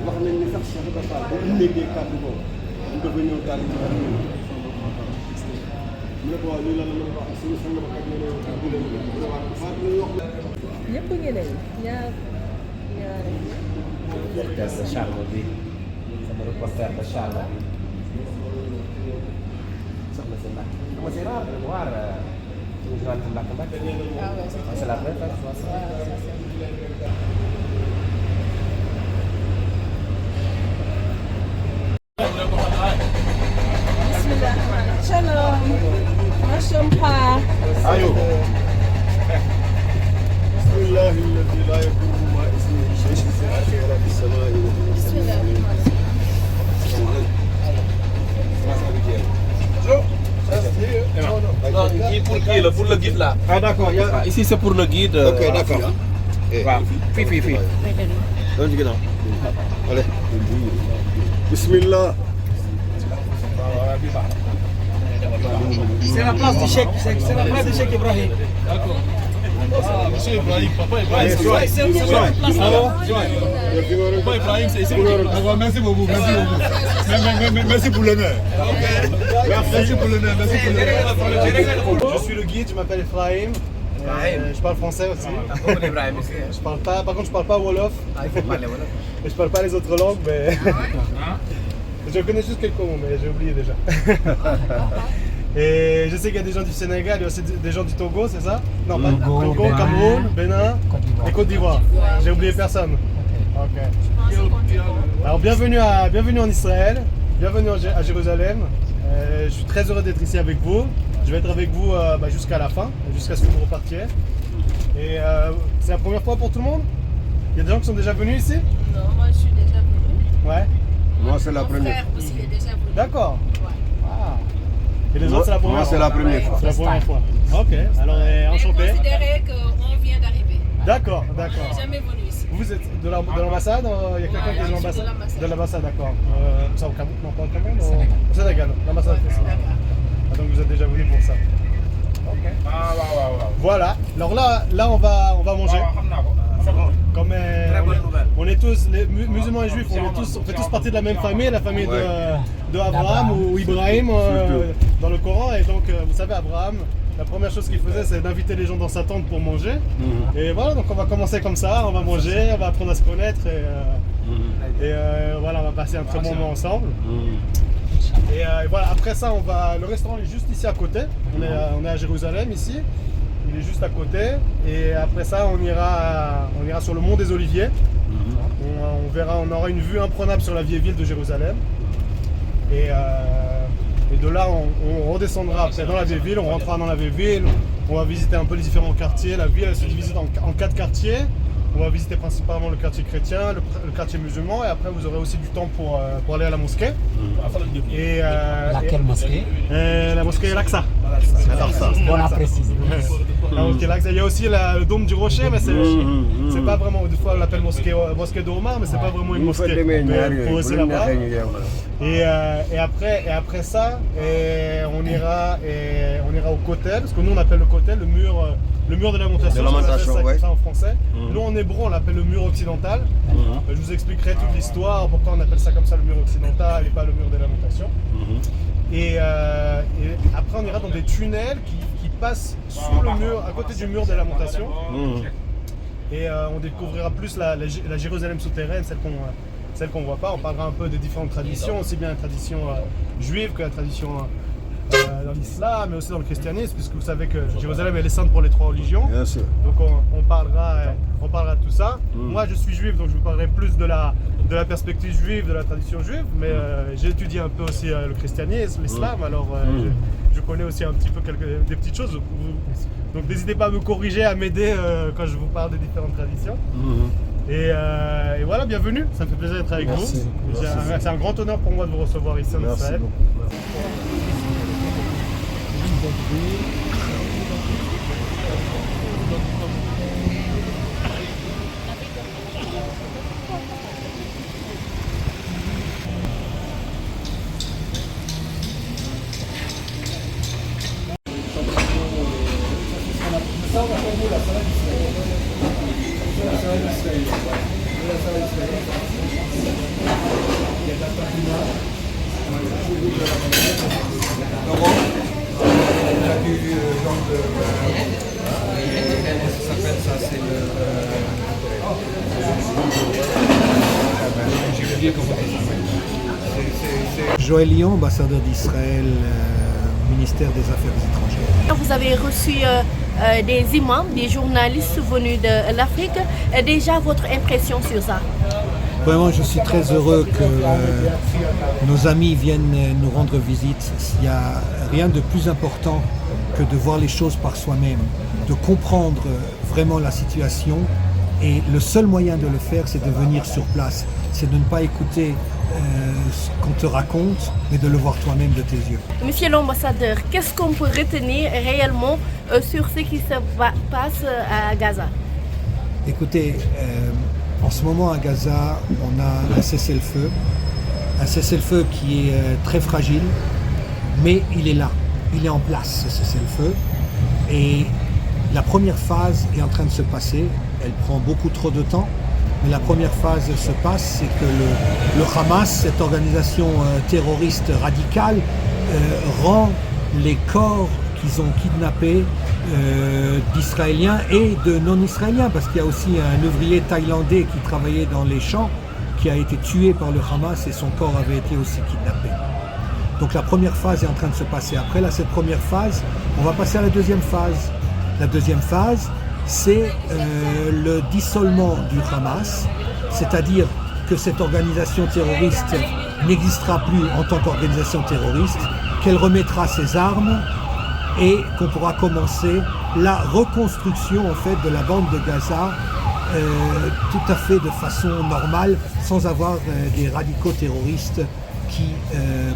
wax nañ ne sax Cheikh Ibra Fall bu déggee kàddu boobu ñu dafa ñëw daal di ñu ne ko waaw lii la la wax suñu sang ba kat ñu ne kàddu leen ñëpp ngi leen ñaar reporter de Charles bi sama reporter de Charles bi soxna si Mbacke dama c'est rare de voir une journaliste Mbacke Mbacke. Ah ouais, c'est la première fois. Bismillah. Shalom. Mashumha. ayo bismillahi alladi la yakunu ma ismihi shay'un fil ardi wala fis samaa'i Bismillah. Non, ici pour qui là? Pour le guide là. ah d'accord Ah, ici c'est pour le guide. ok d'accord waaw fii. doon ci ginnaaw allez bismillah C'est la place du Cheikh, c'est la place du Cheikh Ibrahim. Monsieur Ibrahim, papa Ibrahim, c'est Ouais, c'est une place là. Papa Ibrahim, c'est ici. D'accord, merci beaucoup, merci beaucoup. Merci pour l'honneur. Merci pour l'honneur, merci pour l'honneur. Je suis le guide, je m'appelle Ephraim. Je parle français aussi. Ibrahima aussi. Je parle pas, par contre je parle pas Wolof. Ah, il faut parler voilà. Et je parle pas les autres langues, mais je connais juste quelques mots, mais j'ai oublié déjà. Et je sais qu'il y a des gens du Sénégal, il y a aussi des gens du Togo, c'est ça? Non, pas Togo, Cameroun, Bénin et Côte d'Ivoire. J'ai oublié personne. Ok. Alors bienvenue en Israël, bienvenue à Jérusalem. Je suis très heureux d'être ici avec vous. Je vais être avec vous jusqu'à la fin, jusqu'à ce que vous repartiez. Et c'est la première fois pour tout le monde? Il y a des gens qui sont déjà venus ici? Non, moi je suis déjà venue. Ouais. moi c'est la Mon première frère aussi est déjà venu. D'accord. Ouais. Ah. Et les autres c'est la première moi fois? c'est la première fois C'est la première fois. Ok, alors Mais enchanté. considérez qu'on vient d'arriver. D'accord, On d'accord. n'est jamais venu ici. Vous êtes de l'ambassade? Il y a quelqu'un qui est de je suis l'ambassade? de l'ambassade. De l'ambassade, d'accord. Ça au Cameroun? Non, pas au Cameroun? Au Sénégal, l'ambassade française. Ah, donc vous êtes déjà venu pour ça. Ok. Voilà. Alors là on va manger. Comme on est tous, les musulmans et juifs, on fait tous partie de la même famille, la famille de Abraham ou Ibrahim dans le Coran. Et donc, vous savez, Abraham, la première chose qu'il faisait, c'est d'inviter les gens dans sa tente pour manger. Et voilà, donc on va commencer comme ça, on va manger, on va apprendre à se connaître. Et voilà, on va passer un très bon moment ensemble. Et voilà, après ça, le restaurant est juste ici à côté. On est à Jérusalem ici. Il est juste à côté. Et après ça, on ira sur le mont des Oliviers. On aura une vue imprenable sur la vieille ville de Jérusalem. Et de là, on redescendra après dans la vieille ville. On rentrera dans la vieille ville. On va visiter un peu les différents quartiers. La ville, elle se divise en 4 quartiers. On va visiter principalement le quartier chrétien, le quartier musulman, et après vous aurez aussi du temps pour aller à la mosquée. Et, Laquelle mosquée? La mosquée Al-Aqsa. Bon à préciser. La mosquée Al-Aqsa. Il y a aussi le dôme du rocher, mais c'est pas vraiment, des fois on l'appelle mosquée d'Omar, mais c'est pas vraiment une mosquée. Il faut aussi la voir. Et après ça, on ira au Kotel, parce que nous on appelle le Kotel le mur de lamentation, on appelle ça comme ça en français. Nous en hébreu on l'appelle le mur occidental. Je vous expliquerai toute l'histoire, pourquoi on appelle ça comme ça le mur occidental et pas le mur des lamentations. Et après on ira dans des tunnels qui passent sous le mur, à côté du mur des lamentations. Et on découvrira plus la Jérusalem souterraine, celle qu'on ne voit pas. On parlera un peu des différentes traditions, aussi bien la tradition juive que la tradition dans l'islam, mais aussi dans le christianisme, puisque vous savez que Jérusalem elle est sainte pour les 3 religions. bien sûr Donc on parlera de tout ça. Moi je suis juif, donc je vous parlerai plus de la perspective juive, de la tradition juive, mais j'ai étudié un peu aussi le christianisme, l'islam, alors je connais aussi un petit peu des petites choses. Donc n'hésitez pas à me corriger, à m'aider quand je vous parle des différentes traditions. Et voilà, bienvenue, ça me fait plaisir d'être avec vous. C'est un grand honneur pour moi de vous recevoir ici en Israël. regardez la salade israélienne. C'est la salade israélienne. La salade israélienne. Il y a de la tahina. Il y a du genre de... Comment ça s'appelle ça? C'est le... J'ai oublié comment ça s'appelle. Joël Lyon, ambassadeur d'Israël, ministère des Affaires étrangères. Vous avez reçu des imams, des journalistes venus de l'Afrique. Déjà, votre impression sur ça? Vraiment, je suis très heureux que nos amis viennent nous rendre visite. Il n'y a rien de plus important que de voir les choses par soi-même, de comprendre vraiment la situation. Et le seul moyen de le faire, c'est de venir sur place. C'est de ne pas écouter ce qu'on te raconte, mais de le voir toi-même de tes yeux. Monsieur l'ambassadeur, qu'est-ce qu'on peut retenir réellement sur ce qui se passe à Gaza? Écoutez, en ce moment à Gaza, on a un cessez-le-feu. Un cessez-le-feu qui est très fragile, mais il est là. Il est en place, ce cessez-le-feu. Et la première phase est en train de se passer. Elle prend beaucoup trop de temps. Mais la première phase se passe, c'est que le Hamas, cette organisation terroriste radicale, rend les corps qu'ils ont kidnappés d'Israéliens et de non-Israéliens, parce qu'il y a aussi un ouvrier thaïlandais qui travaillait dans les champs, qui a été tué par le Hamas et son corps avait été aussi kidnappé. Donc la première phase est en train de se passer. Après cette première phase, on va passer à la deuxième phase. La deuxième phase, c'est le dissolement du Hamas, c'est-à-dire que cette organisation terroriste n'existera plus en tant qu'organisation terroriste, qu'elle remettra ses armes et qu'on pourra commencer la reconstruction en fait de la bande de Gaza tout à fait de façon normale, sans avoir des radicaux terroristes qui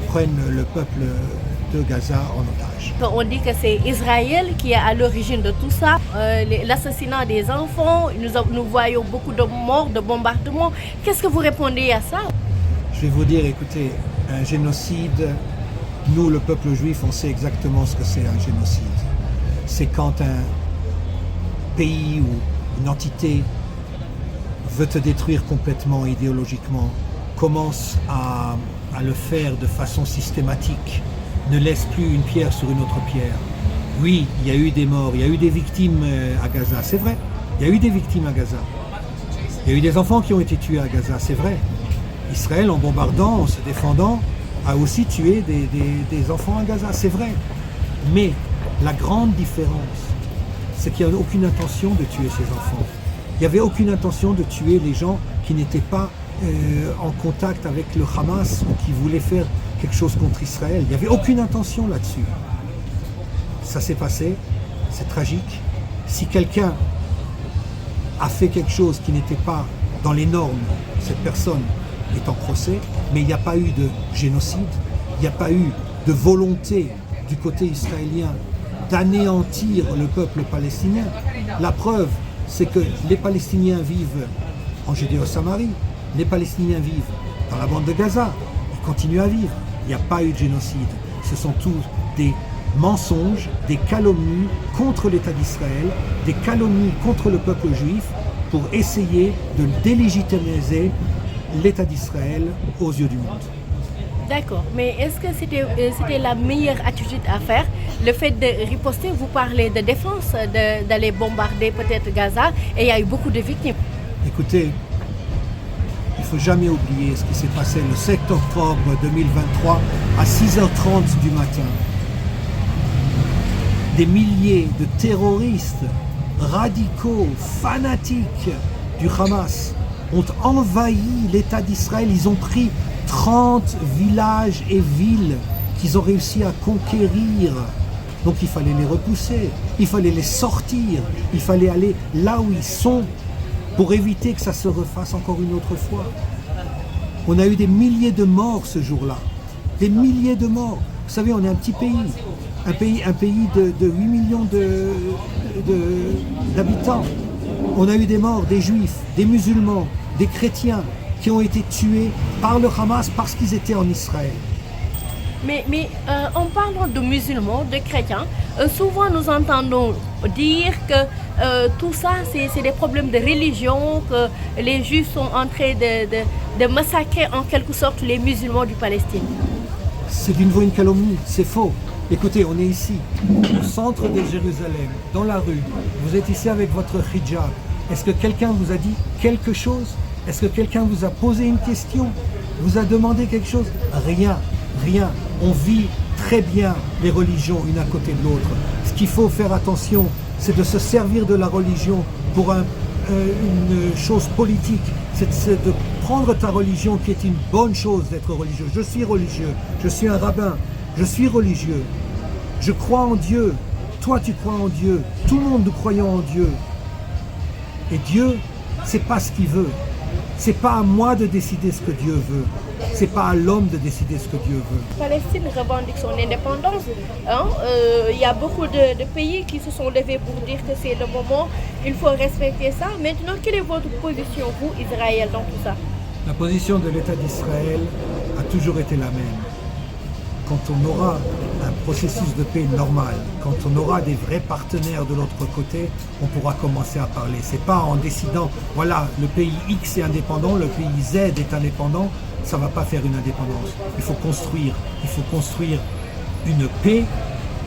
prennent le peuple de Gaza en otage. On dit que c'est Israël qui est à l'origine de tout ça, l'assassinat des enfants, nous voyons beaucoup de morts, de bombardements. Qu'est-ce que vous répondez à ça? Je vais vous dire, écoutez, un génocide, nous le peuple juif, on sait exactement ce que c'est un génocide. C'est quand un pays ou une entité veut te détruire complètement idéologiquement, commence à le faire de façon systématique, ne laisse plus une pierre sur une autre pierre. Oui, il y a eu des morts, il y a eu des victimes à Gaza, c'est vrai. Il y a eu des victimes à Gaza. Il y a eu des enfants qui ont été tués à Gaza, c'est vrai. Israël, en bombardant, en se défendant, a aussi tué des enfants à Gaza, c'est vrai. Mais la grande différence, c'est qu'il n'y avait aucune intention de tuer ces enfants. Il n'y avait aucune intention de tuer les gens qui n'étaient pas en contact avec le Hamas ou qui voulaient faire quelque chose contre Israël. Il n'y avait aucune intention là-dessus. Ça s'est passé, c'est tragique. Si quelqu'un a fait quelque chose qui n'était pas dans les normes, cette personne est en procès, mais il n'y a pas eu de génocide, il n'y a pas eu de volonté du côté israélien d'anéantir le peuple palestinien. La preuve, c'est que les Palestiniens vivent en Judéo-Samarie, les Palestiniens vivent dans la bande de Gaza, ils continuent à vivre. Il n'y a pas eu de génocide. Ce sont tous des mensonges, des calomnies contre l'État d'Israël, des calomnies contre le peuple juif pour essayer de délégitimiser l'État d'Israël aux yeux du monde. D'accord, mais est-ce que c'était la meilleure attitude à faire? Le fait de riposter, vous parlez de défense, d'aller bombarder peut-être Gaza, et il y a eu beaucoup de victimes. Écoutez, il ne faut jamais oublier ce qui s'est passé le 7 octobre 2023 à 6h30 du matin. Des milliers de terroristes radicaux, fanatiques du Hamas ont envahi l'État d'Israël. Ils ont pris 30 villages et villes qu'ils ont réussi à conquérir. Donc il fallait les repousser, il fallait les sortir, il fallait aller là où ils sont pour éviter que ça se refasse encore une autre fois. On a eu des milliers de morts ce jour-là, des milliers de morts. Vous savez, on est un petit pays, un pays de 8 millions d'habitants. On a eu des morts, des juifs, des musulmans, des chrétiens qui ont été tués par le Hamas parce qu'ils étaient en Israël. Mais en parlant de musulmans, de chrétiens, souvent nous entendons dire que tout ça, c'est des problèmes de religion, que les Juifs sont en train de massacrer en quelque sorte les musulmans du Palestine. C'est d'une nouveau une calomnie, c'est faux. Écoutez, on est ici, au centre de Jérusalem, dans la rue. Vous êtes ici avec votre hijab. Est-ce que quelqu'un vous a dit quelque chose? Est-ce que quelqu'un vous a posé une question? Vous a demandé quelque chose? Rien, rien. On vit très bien les religions une à côté de l'autre. Ce qu'il faut faire attention, c'est de se servir de la religion pour une chose politique. C'est de prendre ta religion, qui est une bonne chose d'être religieux. Je suis religieux, je suis un rabbin, je suis religieux. Je crois en Dieu, toi tu crois en Dieu, tout le monde nous croyons en Dieu. Et Dieu, c'est pas ce qu'il veut. C'est pas à moi de décider ce que Dieu veut. C'est pas à l'homme de décider ce que Dieu veut. La Palestine revendique son indépendance. Il y a beaucoup de pays qui se sont levés pour dire que c'est le moment, il faut respecter ça. Maintenant, quelle est votre position, vous, Israël, dans tout ça? La position de l'État d'Israël a toujours été la même. Quand on aura un processus de paix normal, quand on aura des vrais partenaires de l'autre côté, on pourra commencer à parler. C'est pas en décidant, voilà, le pays X est indépendant, le pays Z est indépendant, ça va pas faire une indépendance. Il faut construire une paix.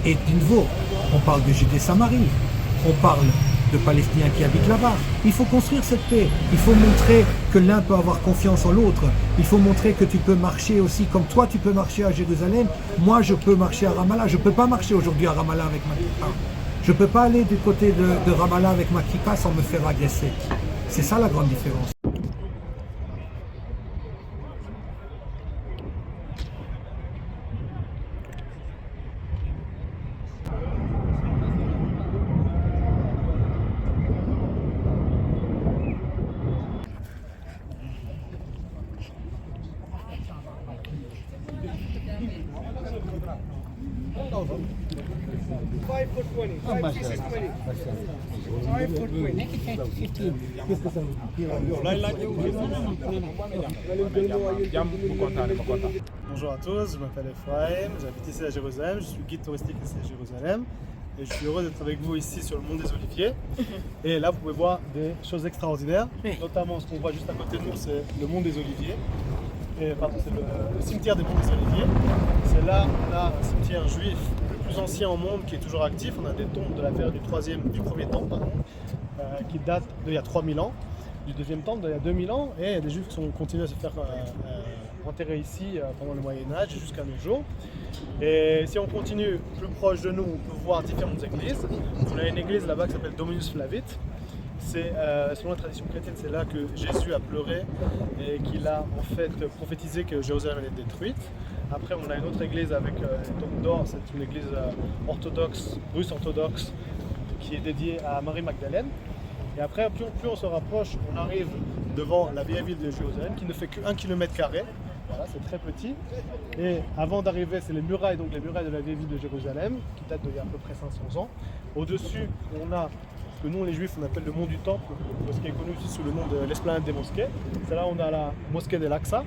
Et de nouveau, on parle de Judée-Samarie, on parle de Palestiniens qui habitent là-bas. Il faut construire cette paix. Il faut montrer que l'un peut avoir confiance en l'autre. Il faut montrer que tu peux marcher aussi comme toi, tu peux marcher à Jérusalem. Moi, je peux marcher à Ramallah. Je ne peux pas marcher aujourd'hui à Ramallah avec ma kippa. Je ne peux pas aller du côté de Ramallah avec ma kippa sans me faire agresser. C'est ça la grande différence. Bonjour à tous, je m'appelle Ephraim, j'habite ici à Jérusalem, je suis guide touristique ici à Jérusalem et je suis heureux d'être avec vous ici sur le mont des Oliviers. Et là vous pouvez voir des choses extraordinaires, notamment ce qu'on voit juste à côté de nous, c'est le mont des Oliviers. C'est le cimetière des monts des Oliviers. C'est là on a un cimetière juif le plus ancien au monde qui est toujours actif. On a des tombes de la période du premier temple, qui datent d'il y a 3000 ans, du deuxième temple d'il y a 2000 ans, et il y a des juifs qui ont continué à se faire enterrés ici pendant le Moyen-Âge jusqu'à nos jours. Et si on continue plus proche de nous, on peut voir différentes églises. On a une église là-bas qui s'appelle Dominus Flavit. C'est, selon la tradition chrétienne, c'est là que Jésus a pleuré et qu'il a en fait prophétisé que Jérusalem allait être détruite. Après, on a une autre église avec les tombes d'or, c'est une église orthodoxe, russe orthodoxe, qui est dédiée à Marie Magdalène. Et après, plus on se rapproche, on arrive devant la vieille ville de Jérusalem qui ne fait que 1 km². Voilà, c'est très petit. Et avant d'arriver, c'est les murailles de la vieille ville de Jérusalem, qui datent d'il y a à peu près 500 ans. Au-dessus, on a ce que nous, les Juifs, on appelle le mont du Temple, ce qui est connu aussi sous le nom de l'esplanade des mosquées. C'est là où on a la mosquée d'Al-Aqsa,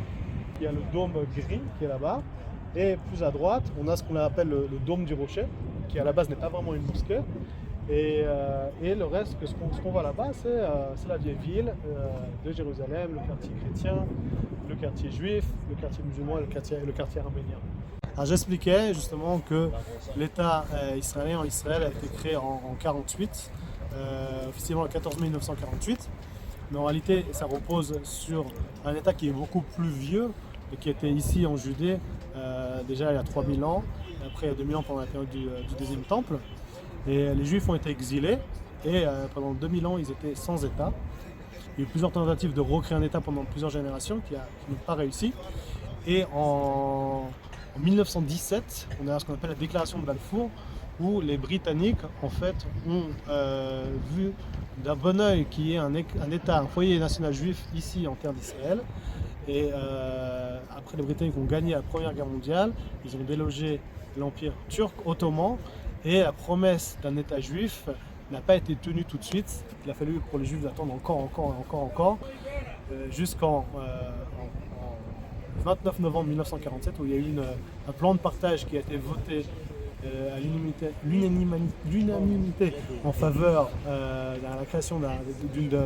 qui a le dôme gris qui est là-bas. Et plus à droite, on a ce qu'on appelle le dôme du rocher, qui à la base n'est pas vraiment une mosquée. Et le reste, ce qu'on voit là-bas, c'est la vieille ville de Jérusalem, le quartier chrétien, le quartier juif, le quartier musulman et le quartier arménien. Alors j'expliquais justement que l'État israélien en Israël a été créé en 1948, officiellement le 14 mai 1948, mais en réalité ça repose sur un État qui est beaucoup plus vieux et qui était ici en Judée déjà il y a 3000 ans, et après il y a 2000 ans pendant la période du deuxième temple. Et les Juifs ont été exilés et pendant 2000 ans ils étaient sans État. Il y a eu plusieurs tentatives de recréer un État pendant plusieurs générations qui n'ont pas réussi. Et en 1917, on a ce qu'on appelle la déclaration de Balfour, où les Britanniques en fait ont vu d'un bon œil qu'il y ait un État, un foyer national juif ici en terre d'Israël. Et après les Britanniques ont gagné la Première Guerre mondiale, ils ont délogé l'Empire turc ottoman. Et la promesse d'un État juif n'a pas été tenue tout de suite. Il a fallu pour les Juifs d'attendre encore, jusqu'en 29 novembre 1947 où il y a eu un plan de partage qui a été voté à l'unanimité en faveur de la création d'une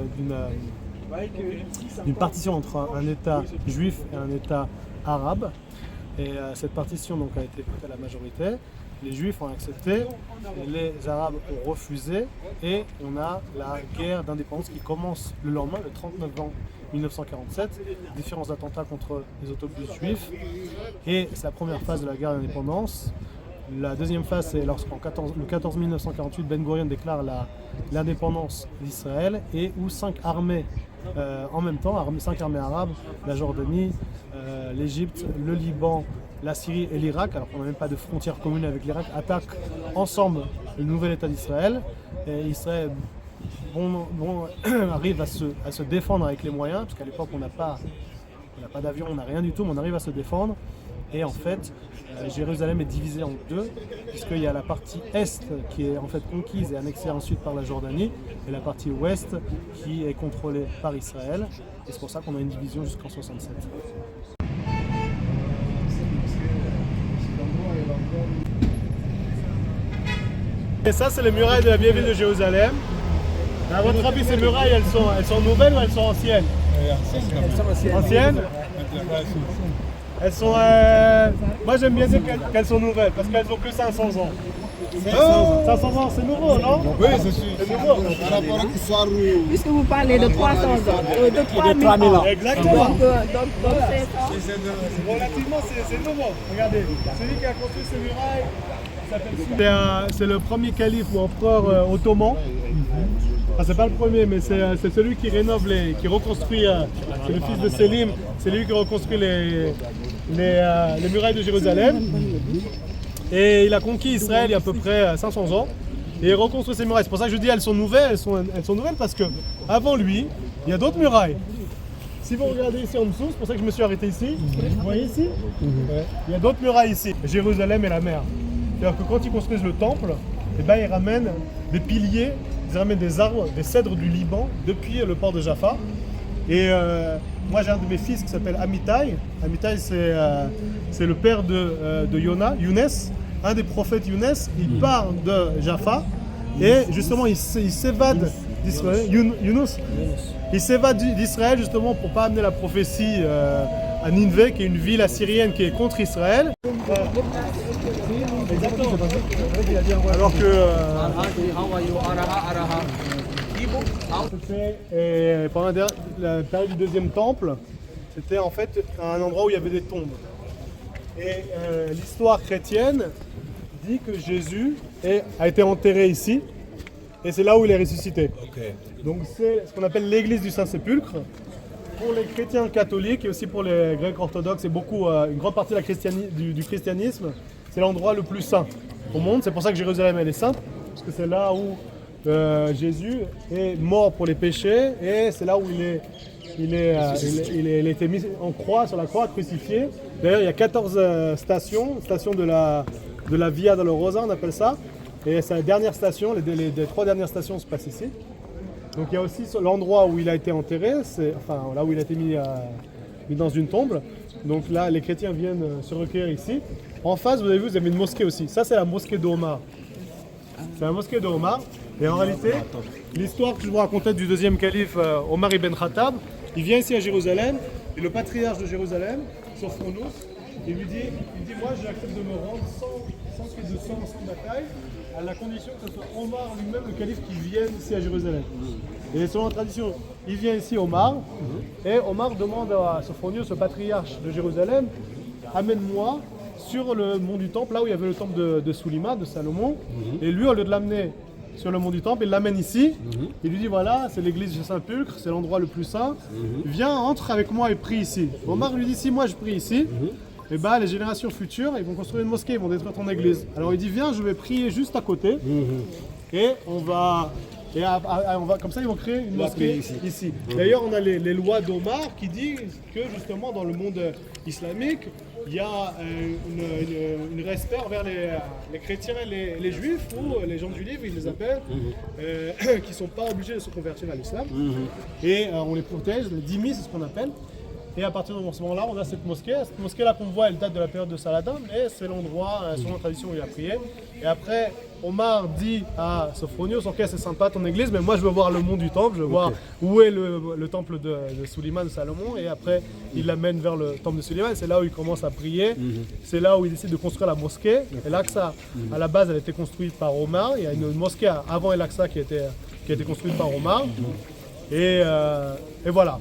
partition entre un État juif et un État arabe. Et cette partition donc, a été votée à la majorité. Les Juifs ont accepté, les Arabes ont refusé et on a la guerre d'indépendance qui commence le lendemain, le 39 novembre 1947. Différents attentats contre les autobus juifs et c'est la première phase de la guerre d'indépendance. La deuxième phase, c'est lorsqu'en le 14 1948, Ben Gurion déclare l'indépendance d'Israël et où 5 armées en même temps, 5 armées arabes, la Jordanie, l'Égypte, le Liban, la Syrie et l'Irak, alors qu'on n'a même pas de frontière commune avec l'Irak, attaquent ensemble le nouvel État d'Israël. Et Israël arrive à se défendre avec les moyens, parce qu'à l'époque on n'a pas d'avion, on n'a rien du tout, mais on arrive à se défendre. Et en fait, Jérusalem est divisée en deux, puisqu'il y a la partie est qui est en fait conquise et annexée ensuite par la Jordanie, et la partie ouest qui est contrôlée par Israël. Et c'est pour ça qu'on a une division jusqu'en 67. Et ça, c'est les murailles de la vieille ville de Jérusalem. À votre avis, ces murailles, elles sont nouvelles ou elles sont anciennes? Anciennes. Elles sont. Moi, j'aime bien dire qu'elles sont nouvelles parce qu'elles ont que 500 ans. 500 ans, c'est nouveau, non? Oui, c'est sûr. C'est nouveau. Puisque vous parlez de 300 ans, de 3000 ans. Exactement. Donc relativement, c'est nouveau. Regardez, celui qui a construit ces murailles. C'est le premier calife ou empereur ottoman. Enfin, c'est pas le premier, mais c'est celui qui rénove qui reconstruit. C'est le fils de Selim. C'est lui qui reconstruit les murailles de Jérusalem. Et il a conquis Israël il y a à peu près 500 ans. Et il reconstruit ces murailles. C'est pour ça que je dis elles sont nouvelles. Elles sont nouvelles parce que avant lui, il y a d'autres murailles. Si vous regardez ici en dessous, c'est pour ça que je me suis arrêté ici. Vous voyez ici? Il y a d'autres murailles ici. Jérusalem et la mer. C'est-à-dire que quand ils construisent le temple, eh ben, ils ramènent des piliers, ils ramènent des arbres, des cèdres du Liban depuis le port de Jaffa. Et moi j'ai un de mes fils qui s'appelle Amitai. Amitai c'est le père de Younes, un des prophètes Younes. Il part de Jaffa et justement il s'évade d'Israël. Yunus. Il s'évade d'Israël justement pour ne pas amener la prophétie à Ninvé, qui est une ville assyrienne qui est contre Israël. Exactement. Alors que pendant la période du deuxième temple, c'était en fait un endroit où il y avait des tombes. Et l'histoire chrétienne dit que Jésus a été enterré ici, et c'est là où il est ressuscité. Donc c'est ce qu'on appelle l'église du Saint-Sépulcre. Pour les chrétiens catholiques et aussi pour les grecs orthodoxes et une grande partie de du christianisme, c'est l'endroit le plus saint au monde. C'est pour ça que Jérusalem elle est sainte, parce que c'est là où Jésus est mort pour les péchés et c'est là où il a été mis en croix, sur la croix, crucifié. D'ailleurs, il y a 14 stations de la Via Dolorosa, on appelle ça. Et sa dernière station, les 3 dernières stations se passent ici. Donc il y a aussi l'endroit où il a été enterré, là où il a été mis dans une tombe. Donc là, les chrétiens viennent se recueillir ici. En face, vous avez une mosquée aussi. Ça, c'est la mosquée d'Omar. C'est la mosquée d'Omar. Et en réalité, l'histoire que je vous racontais du deuxième calife, Omar ibn Khattab, il vient ici à Jérusalem, et le patriarche de Jérusalem, Sophronous, il lui dit moi j'accepte de me rendre sans qu'il y ait de sang, sans bataille, à la condition que ce soit Omar lui-même, le calife, qui vienne ici à Jérusalem. Et selon la tradition, il vient ici Omar, et Omar demande à Sophronous, le patriarche de Jérusalem, amène-moi sur le mont du Temple, là où il y avait le temple de Soulima, de Salomon, et lui, au lieu de l'amener sur le mont du Temple, il l'amène ici, il lui dit voilà, c'est l'église du Saint-Pulcre, c'est l'endroit le plus saint, viens, entre avec moi et prie ici. Omar lui dit si moi je prie ici, et ben les générations futures, ils vont construire une mosquée, ils vont détruire ton église. Alors il dit viens, je vais prier juste à côté, et on va comme ça ils vont créer une mosquée ici. D'ailleurs on a les lois d'Omar qui disent que justement dans le monde islamique, il y a une respect envers les chrétiens et les juifs, ou les gens du livre, ils les appellent, qui ne sont pas obligés de se convertir à l'islam. Et on les protège, les dhimmis, c'est ce qu'on appelle. Et à partir de ce moment-là, on a cette mosquée. Cette mosquée-là qu'on voit, elle date de la période de Saladin, mais c'est l'endroit, selon la tradition, où il a prié. Et après, Omar dit à Sophronios, ok, c'est sympa ton église, mais moi je veux voir le mont du temple, je veux voir où est le temple de Suleiman, de Salomon. Et après, il l'amène vers le temple de Suleiman. C'est là où il commence à prier. C'est là où il décide de construire la mosquée. Et l'Aqsa, à la base, elle a été construite par Omar. Il y a une mosquée avant l'Aqsa qui a été construite par Omar. Et voilà.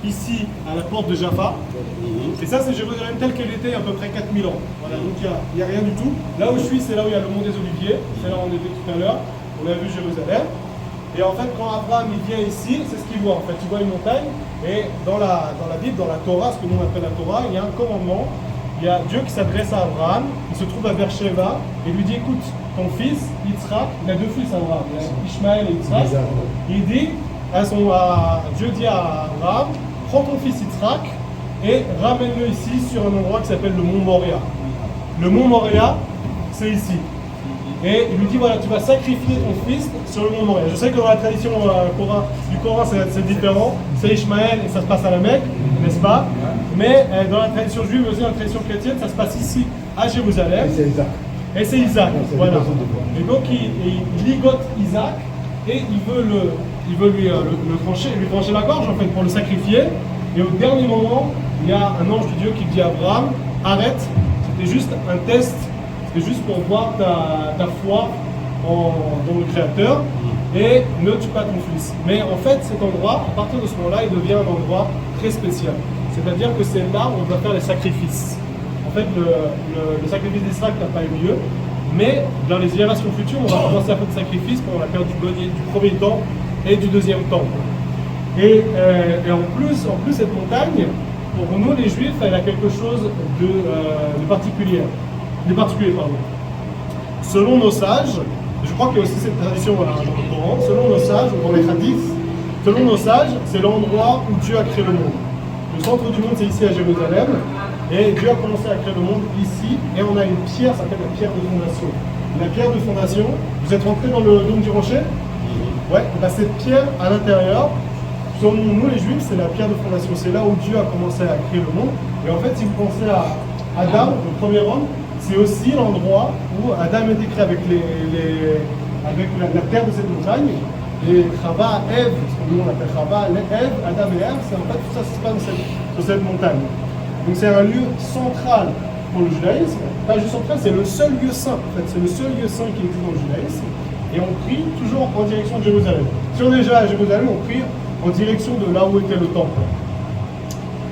Ici, à la porte de Jaffa. Et ça, c'est Jérusalem telle qu'elle était il y a à peu près 4000 ans. Voilà, donc il n'y a rien du tout. Là où je suis, c'est là où il y a le mont des Oliviers. C'est là où on était tout à l'heure. On a vu Jérusalem. Et en fait, quand Abraham il vient ici, c'est ce qu'il voit. En fait, il voit une montagne. Et dans la Bible, dans la Torah, ce que nous on appelle la Torah, il y a un commandement. Il y a Dieu qui s'adresse à Abraham. Il se trouve à Beersheba et lui dit, écoute, ton fils, Yitzhak, il a deux fils Abraham, il y a Ishmaël et Yitzhak. Il dit, Dieu dit à Abraham, prends ton fils Yitzhak et ramène-le ici sur un endroit qui s'appelle le mont Moria. Le mont Moria, c'est ici. Et il lui dit, voilà, tu vas sacrifier ton fils sur le mont Moria. Je sais que dans la tradition du Coran, c'est différent. C'est Ishmaël et ça se passe à la Mecque, n'est-ce pas? Mais dans la tradition juive, aussi dans la tradition chrétienne, ça se passe ici, à Jérusalem. Et c'est Isaac. Voilà. Et donc il ligote Isaac et il veut lui trancher la gorge en fait pour le sacrifier. Et au dernier moment, il y a un ange de Dieu qui dit à Abraham, arrête, c'était juste un test, c'était juste pour voir ta foi dans le Créateur et ne tue pas ton fils. Mais en fait, cet endroit, à partir de ce moment-là, il devient un endroit très spécial. C'est-à-dire que c'est là où on va faire les sacrifices. En fait, le sacrifice d'Israël n'a pas eu lieu, mais dans les générations futures, on va commencer à faire des sacrifices pendant la période du premier temple et du deuxième temple. Et en plus, cette montagne, pour nous les Juifs, elle a quelque chose de particulier. Selon nos sages, je crois qu'il y a aussi cette tradition dans le Coran, selon nos sages, ou dans les hadiths, selon nos sages, c'est l'endroit où Dieu a créé le monde. Le centre du monde, c'est ici à Jérusalem, et Dieu a commencé à créer le monde ici, et on a une pierre, ça s'appelle la pierre de fondation. La pierre de fondation, vous êtes rentré dans le dôme du rocher? Ouais, bah cette pierre à l'intérieur, selon nous les Juifs, c'est la pierre de fondation. C'est là où Dieu a commencé à créer le monde. Et en fait, si vous pensez à Adam, le premier homme, c'est aussi l'endroit où Adam a été créé avec la terre de cette montagne. Et Chava, Ève, ce que nous on appelle Chava, Ève, Adam et Ève, c'est en fait tout ça se passe sur cette montagne. Donc c'est un lieu central pour le judaïsme. Pas juste central, c'est le seul lieu saint. En fait, c'est le seul lieu saint qui existe dans le judaïsme. Et on prie toujours en direction de Jérusalem. Si on est déjà à Jérusalem, on prie en direction de là où était le temple.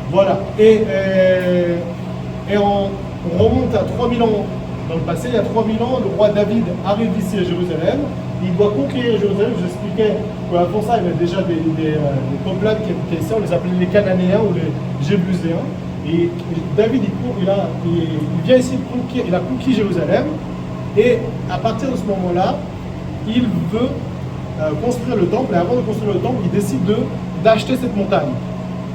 Voilà. Et on remonte à 3000 ans dans le passé. Il y a 3000 ans, le roi David arrive ici à Jérusalem. Il doit conquérir Jérusalem. Je vous expliquais qu'avant ça, il y avait déjà des peuplades qui étaient ici. On les appelait les Cananéens ou les Jébuséens. Et David, il vient ici, il a conquis Jérusalem. Et à partir de ce moment-là, il veut construire le temple, et avant de construire le temple, il décide d'acheter cette montagne.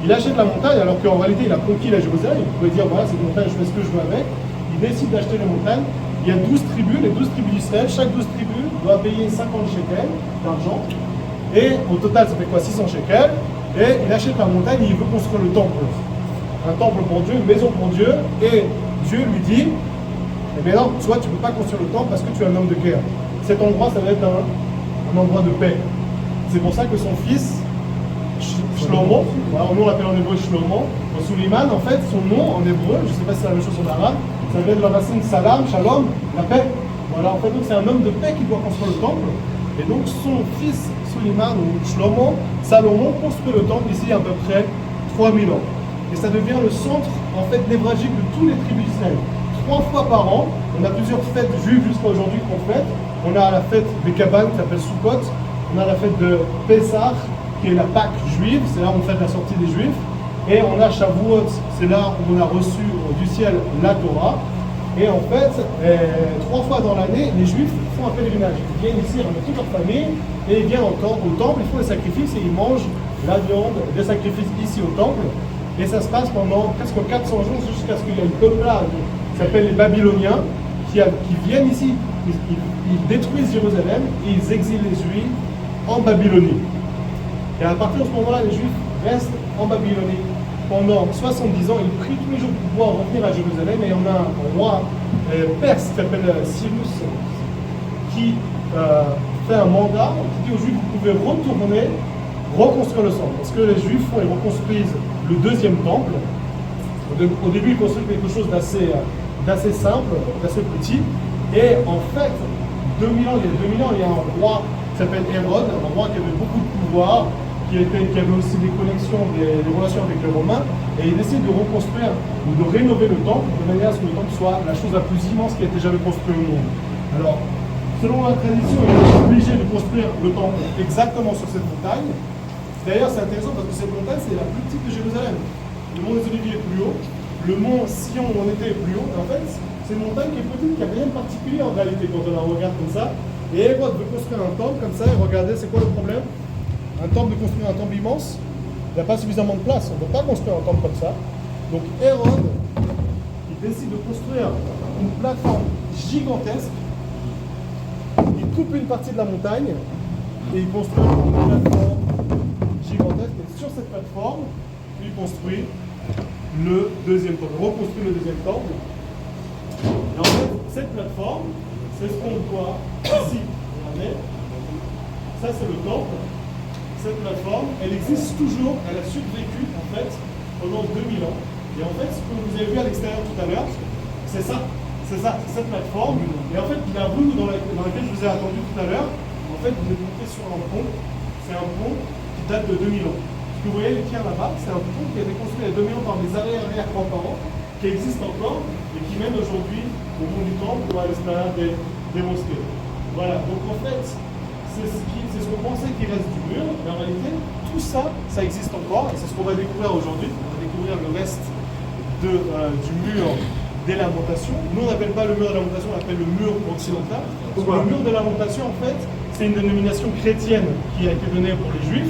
Il achète la montagne alors qu'en réalité il a conquis la Jérusalem, il pouvait dire voilà cette montagne je fais ce que je veux avec. Il décide d'acheter la montagne, il y a 12 tribus, les 12 tribus d'Israël, chaque 12 tribus doit payer 50 shekels d'argent, et au total ça fait quoi 600 shekels, et il achète la montagne et il veut construire le temple. Un temple pour Dieu, une maison pour Dieu, et Dieu lui dit eh bien non, toi tu ne peux pas construire le temple parce que tu es un homme de guerre. Cet endroit ça va être un endroit de paix. C'est pour ça que son fils, Shlomo, voilà, nous on l'appelle en hébreu Shlomo, Suleiman, en fait, son nom en hébreu, je ne sais pas si c'est la même chose en arabe, ça vient de la racine salam, shalom, la paix. Voilà, en fait, donc c'est un homme de paix qui doit construire le temple. Et donc son fils Suleiman ou Shlomo, Salomon, construit le temple ici à peu près 3000 ans. Et ça devient le centre en fait névralgique de tous les tribus d'Israël. 3 fois par an, on a plusieurs fêtes juives jusqu'à aujourd'hui qu'on fête. On a la fête des Kabbales qui s'appelle Sukkot, on a la fête de Pessah qui est la Pâque juive, c'est là où on fête la sortie des Juifs, et on a Shavuot, c'est là où on a reçu du ciel la Torah. Et en fait, 3 fois dans l'année, les Juifs font un pèlerinage. Ils viennent ici avec toute leur famille et ils viennent au temple, ils font des sacrifices et ils mangent la viande des sacrifices ici au temple. Et ça se passe pendant presque 400 jours jusqu'à ce qu'il y ait une peuplade qui s'appelle les Babyloniens qui viennent ici. Ils détruisent Jérusalem et ils exilent les Juifs en Babylonie. Et à partir de ce moment-là, les Juifs restent en Babylonie pendant 70 ans. Ils prient tous les jours pour pouvoir revenir à Jérusalem. Et on a un roi perse qui s'appelle Cyrus qui fait un mandat qui dit aux Juifs vous pouvez retourner, reconstruire le temple. Ce que les Juifs font, ils reconstruisent le deuxième temple. Au début, ils construisent quelque chose d'assez simple, d'assez petit. Et en fait, il y a un roi qui s'appelle Hérode, un roi qui avait beaucoup de pouvoir, qui avait aussi des connexions, des relations avec les Romains, et il décide de reconstruire ou de rénover le temple de manière à ce que le temple soit la chose la plus immense qui a été jamais construite au monde. Alors, selon la tradition, il est obligé de construire le temple exactement sur cette montagne. D'ailleurs, c'est intéressant parce que cette montagne, c'est la plus petite de Jérusalem. Le mont des Oliviers est plus haut, le mont Sion où on était est plus haut, et en fait, c'est une montagne qui est petite, qui n'a rien de particulier en réalité quand on la regarde comme ça. Et Hérode veut construire un temple comme ça, et regardez, c'est quoi le problème? Un temple, de construire un temple immense, il n'y a pas suffisamment de place, on ne peut pas construire un temple comme ça. Donc Hérode, il décide de construire une plateforme gigantesque, il coupe une partie de la montagne, et il construit une plateforme gigantesque, et sur cette plateforme, il construit le deuxième temple, reconstruit le deuxième temple. Et en fait, cette plateforme, c'est ce qu'on voit ici. Regardez, ça c'est le temple. Cette plateforme, elle existe toujours, elle a survécu en fait pendant 2000 ans. Et en fait, ce que vous avez vu à l'extérieur tout à l'heure, c'est ça, c'est cette plateforme. Et en fait, la rue dans laquelle je vous ai attendu tout à l'heure, en fait, vous êtes monté sur un pont. C'est un pont qui date de 2000 ans. Ce que vous voyez, les pierres là-bas, c'est un pont qui a été construit il y a 2000 ans par des arrière-grands-parents, qui existe encore et qui mène aujourd'hui au mont du temple ou à l'esplanade des mosquées. Voilà, donc en fait, c'est ce qu'on pensait qui reste du mur, mais en réalité, tout ça, ça existe encore, et c'est ce qu'on va découvrir aujourd'hui. On va découvrir le reste du mur des lamentations. Nous, on n'appelle pas le mur des lamentations, on l'appelle le mur occidental. Donc, le mur des lamentations, en fait, c'est une dénomination chrétienne qui a été donnée pour les Juifs.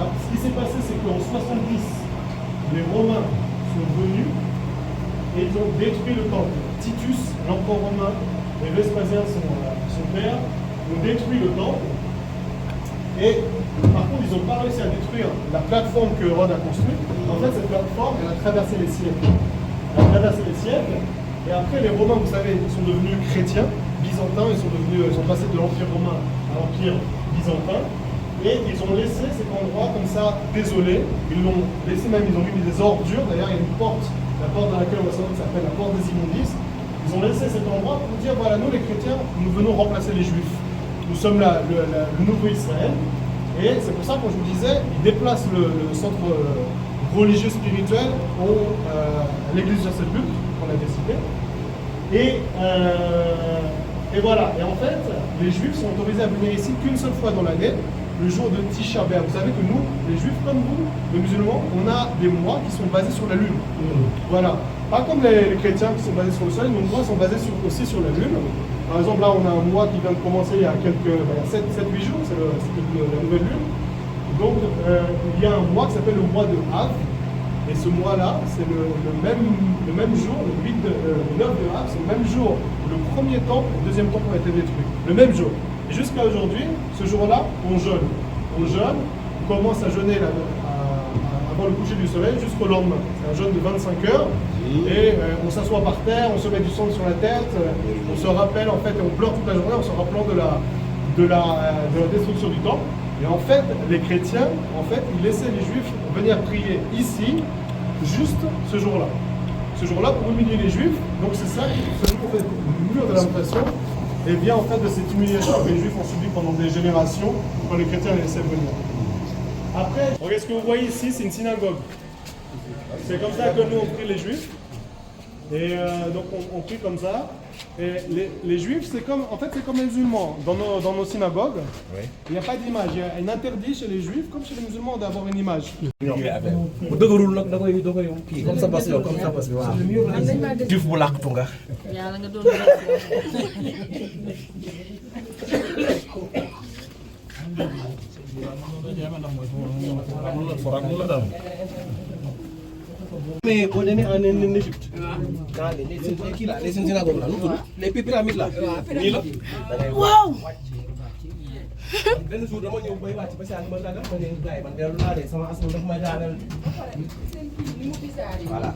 Alors, ce qui s'est passé, c'est qu'en 70, les Romains sont venus et ils ont détruit le temple. Titus, l'empereur romain, et Vespasien, son père, ont détruit le temple. Et par contre, ils n'ont pas réussi à détruire la plateforme que Hérode a construite. En fait, cette plateforme, elle a traversé les siècles. Elle a traversé les siècles. Et après, les Romains, vous savez, sont devenus chrétiens, byzantins. Ils sont passés de l'Empire romain à l'Empire byzantin. Et ils ont laissé cet endroit comme ça, désolé. Ils l'ont laissé même, ils ont mis des ordures. D'ailleurs, il y a une porte, la porte dans laquelle on va savoir qui s'appelle la porte des immondices. Ils ont laissé cet endroit pour dire, voilà, nous les chrétiens, nous venons remplacer les Juifs. Nous sommes le nouveau Israël. Et c'est pour ça que je vous disais, ils déplacent le centre religieux spirituel à l'église de Saint-Luc, qu'on a décidé. Et voilà. Et en fait, les Juifs sont autorisés à venir ici qu'une seule fois dans l'année, le jour de Tisha B'Av. Vous savez que nous, les Juifs comme vous, les musulmans, on a des mois qui sont basés sur la lune. Voilà. Pas comme les chrétiens qui sont basés sur le soleil, nos mois sont basés aussi sur la lune. Par exemple, là, on a un mois qui vient de commencer il y a 7-8 jours, c'est la nouvelle lune. Donc, il y a un mois qui s'appelle le mois de Av. Et ce mois-là, c'est le même jour, le 9 de Av, c'est le même jour où le premier temple et le deuxième temple ont été détruits. Le même jour. Et jusqu'à aujourd'hui, ce jour-là, on jeûne. On jeûne, on commence à jeûner avant le coucher du soleil jusqu'au lendemain. C'est un jeûne de 25 heures. Et on s'assoit par terre, on se met du sang sur la tête, on se rappelle en fait, et on pleure toute la journée en se rappelant de la destruction du temple. Et en fait, les chrétiens, ils laissaient les Juifs venir prier ici, juste ce jour-là. Ce jour-là, pour humilier les Juifs. Donc c'est ça, ce jour, en fait, le mur de lamentation, et vient en fait de cette humiliation que les Juifs ont subi pendant des générations, quand les chrétiens les laissaient venir. Après, regardez ce que vous voyez ici, c'est une synagogue. C'est comme ça que nous on prie les Juifs. Et donc on prie comme ça. Et les Juifs, c'est comme les musulmans. Dans nos synagogues, il n'y a pas d'image. Il y a un interdit chez les Juifs, comme chez les musulmans, d'avoir une image. Comme ça passe, Juif bu làqatu nga. yàlla nga doon Mais on est en Égypte. Dans les synagogues là, les pyramides là. Nii la. Wow. Benn jour dama ñëw bay wàcc ba saa ma daga ma ne gars yi man dellu naa de sama askan dafa ma daaneel. Voilà.